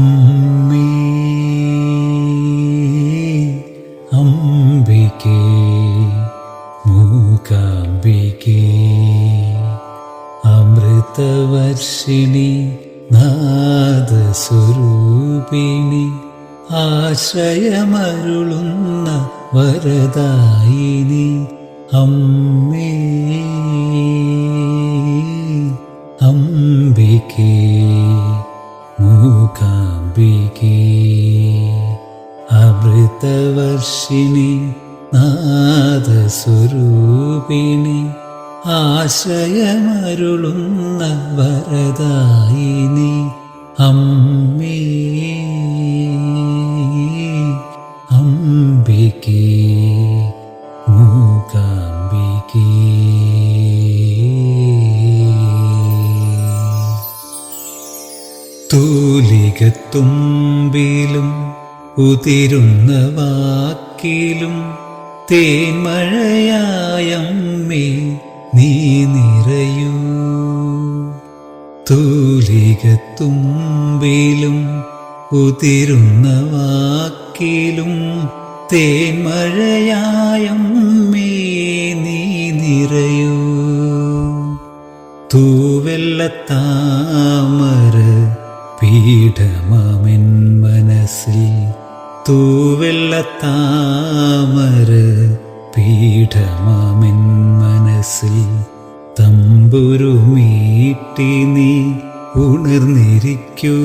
അമ്മേ അംബികേ മൂകാംബികേ അമൃതവർഷിണി നാദസ്വരൂപിണി ആശ്രയമരുളുന്ന വരദായിനി അമ്മേ അംബികേ മൂകാംബികേ അമൃതവർഷിണി നാദസ്വരൂപിണി ആശ്രയമരുളുന്ന വരദായിനി അമ്മേ അംബികേ മൂകാംബികേ. തൂലികത്തുമ്പിലും ഉതിരുന്ന വാക്കിലും തേന്മഴയായമ്മേ നീ നിറയൂ. തൂലികത്തുമ്പിലും ഉതിരുന്ന വാക്കിലും തേന്മഴയായമ്മേ നീ നിറയൂ. തൂവെള്ളത്താമര പീഠമാമെൻ മനസ്സിൽ തൂവെള്ളത്താമര പീഠമാമെൻ മനസ്സിൽ തമ്പുരുമീട്ടി നീ ഉണർന്നിരിക്കൂ.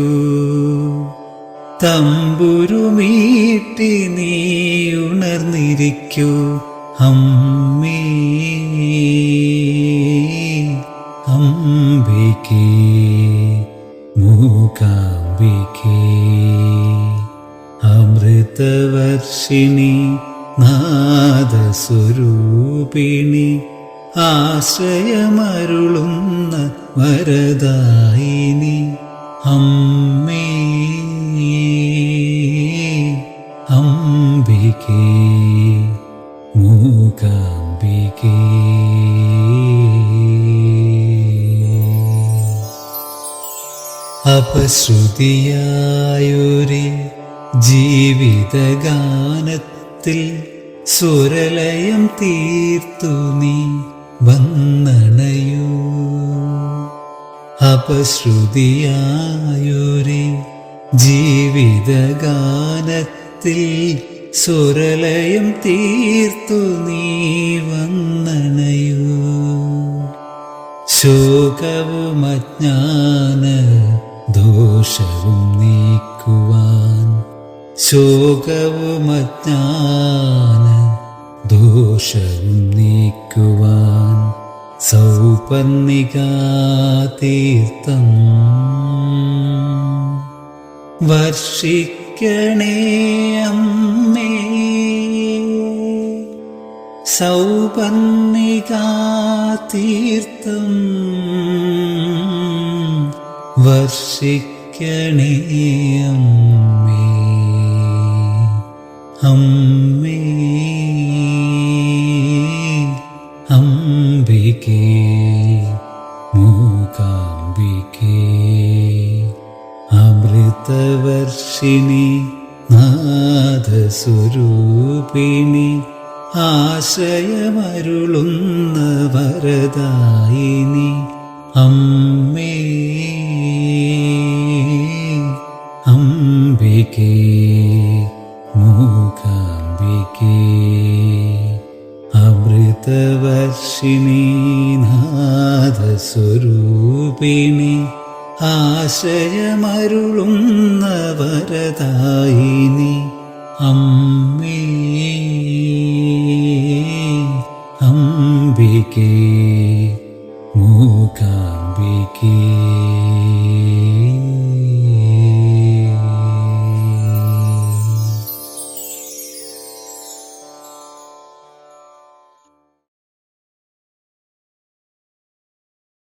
തമ്പുരുമീട്ടി നീ ഉണർന്നിരിക്കൂ അമ്മേ അംബികേ മൂകാംബികേ. അമൃതവർഷിണി നാദസ്വരൂപിണി ആശ്രയമരുളുന്ന വരദായിനി അമ്മേ അംബികേ മൂകാംബികേ. അപശ്രുതിയായൊരു ജീവിതഗാനത്തിൽ സ്വരലയം തീർത്തു നീ വന്നണയൂ. അപശ്രുതിയായൊരു ജീവിതഗാനത്തിൽ സ്വരലയം തീർത്തു നീ വന്നണയൂ. ശോകവും അജ്ഞാന ദോഷവും നീക്കുവാൻ ശോകവും അജ്ഞാന ദോഷവും നീക്കുവാൻ സൗപർണികാതീർത്ഥം വർഷിക്കണേ അമ്മേ. സൗപർണികാതീർത്ഥം വർഷിക്കണേ അമ്മേ അമ്മേ അംബികേ മൂകാംബികേ. അമൃതവർഷിണി നാദസ്വരൂപിണി ആശ്രയമരുളുന്ന വരദായിനി അമ്മേ അംബികേ മൂകാംബികേ. അമൃതവർഷിണി നാദസ്വരൂപിണി ആശ്രയമരുളുന്ന വരദായിനി അമ്മേ അംബികേ